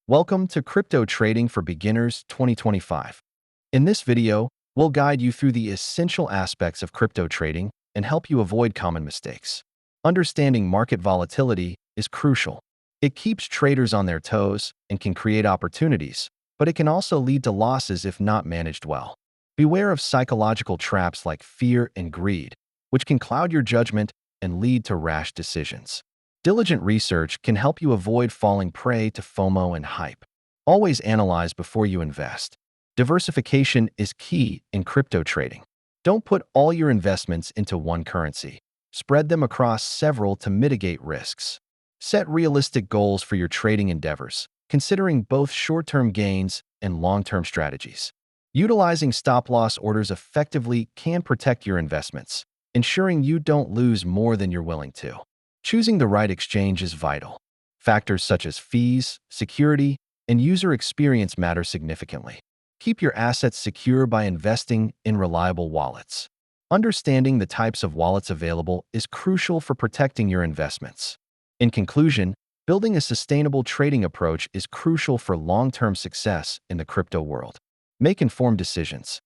Welcome to Crypto Trading for Beginners 2025. In this video, we'll guide you through the essential aspects of crypto trading and help you avoid common mistakes. Understanding market volatility is crucial. It keeps traders on their toes and can create opportunities, but it can also lead to losses if not managed well. Beware of psychological traps like fear and greed, which can cloud your judgment and lead to rash decisions. Diligent research can help you avoid falling prey to FOMO and hype. Always analyze before you invest. Diversification is key in crypto trading. Don't put all your investments into one currency. Spread them across several to mitigate risks. Set realistic goals for your trading endeavors, considering both short-term gains and long-term strategies. Utilizing stop-loss orders effectively can protect your investments, ensuring you don't lose more than you're willing to. Choosing the right exchange is vital. Factors such as fees, security, and user experience matter significantly. Keep your assets secure by investing in reliable wallets. Understanding the types of wallets available is crucial for protecting your investments. In conclusion, building a sustainable trading approach is crucial for long-term success in the crypto world. Make informed decisions.